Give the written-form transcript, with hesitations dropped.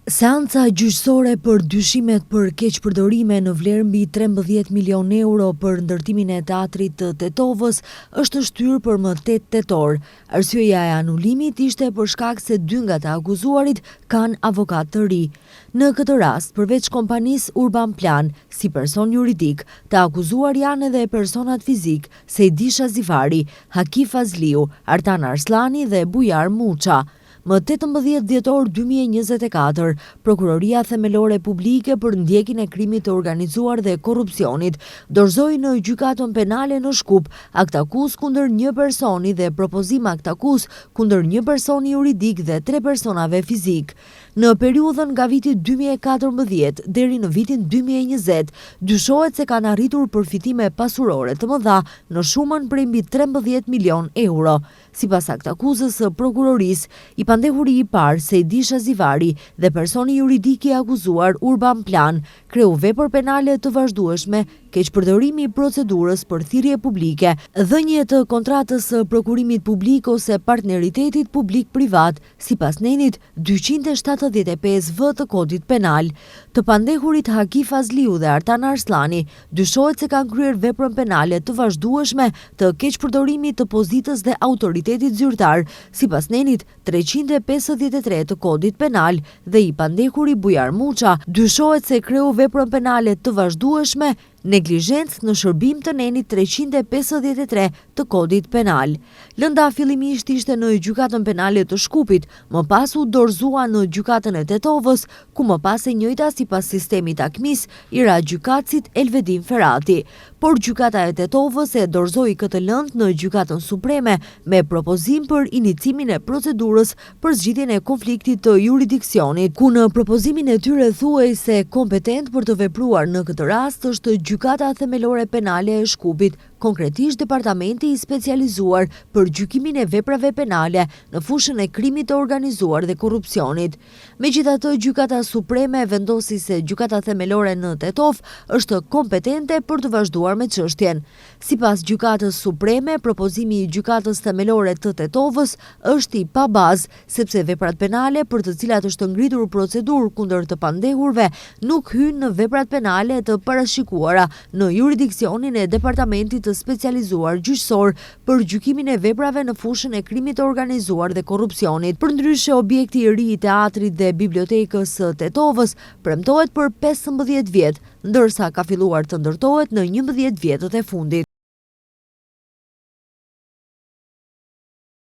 Seanca gjyqësore për dyshimet për keqpërdorime në vlerë mbi 13 milion euro për ndërtimin e teatrit të Tetovës është shtyrë për më 8 tetor. Arsyeja e anulimit ishte për shkak se 2 nga të akuzuarit kanë avokat të ri. Në këtë rast, përveç kompanisë Urban Plan, si person juridik, të akuzuar janë edhe personat fizik, Sejdisha Zifari, Haki Fazliu, Artan Arslani dhe Bujar Muça. Më 18 dhjetor 2024, Prokuroria Themelore Publike për ndjekjen e krimit të organizuar dhe korrupsionit dorëzoi në gjykatën penale në Shkup aktakuz kundër 1 personi dhe propozim aktakuz kundër 1 personi juridik dhe 3 personave fizik. Në periudhën nga viti 2014 deri në vitin 2020, dyshohet se kanë arritur përfitime pasurore të mëdha në shumën prej mbi 13 milion euro. Sipas aktakuzës së prokurorisë, i pandehuri i parë Sejdisha Zifari dhe personi juridik i akuzuar Urban Plan kreu vepër penale të vazhdueshme, keqpërdorimi i procedurës për thirrje publike, dhënie të kontratës së prokurimit publik ose partneritetit publik-privat, sipas nenit 275V të kodit penal. Të pandehurit Haki Fazliu dhe Artan Arslani dyshohet se kanë kryer veprën penale të vazhdueshme të keqpërdorimit të pozitës dhe autoritetit zyrtar, sipas nenit 353 të kodit penal, dhe i pandehuri Bujar Muça dyshohet se kreu veprën penale të vazhdueshme neglizhencë në shërbim të nenit 353 të kodit penal. Lënda fillimisht ishte në gjykatën penale të Shkupit, më pas u dorëzua në gjykatën e Tetovës, ku më pas e njëjta sipas sistemit akmis i ra gjykatësit Elvedin Ferati. Por gjykata e Tetovës e dorëzoi këtë lëndë në gjykatën supreme me propozim për inicimin e procedurës për zgjidhjen e konfliktit të jurisdiksionit, ku në propozimin e tyre thuhej se kompetent për të vepruar në këtë rast është Gjykata Themelore Penale e Shkupit, konkretisht Departamenti i Specializuar për gjykimin e veprave penale në fushën e krimit të organizuar dhe korrupsionit. Megjithatë, Gjykata Supreme vendosi se Gjykata Themelore në Tetov është kompetente për të vazhduar me çështjen. Sipas Gjykatës Supreme, propozimi i Gjykatës Themelore të Tetovës është i pa bazë, sepse veprat penale për të cilat është ngritur procedurë kundër të pandehurve nuk hyjnë në veprat penale të parashikuara në jurisdiksionin e Departamentit të Specializuar gjyqësor për gjykimin e veprave në fushën e krimit të organizuar dhe korrupsionit. Përndryshe, objekti i ri i teatrit dhe bibliotekës së Tetovës premtohet për 15 vjet, ndërsa ka filluar të ndërtohet në 11 vjetët e fundit.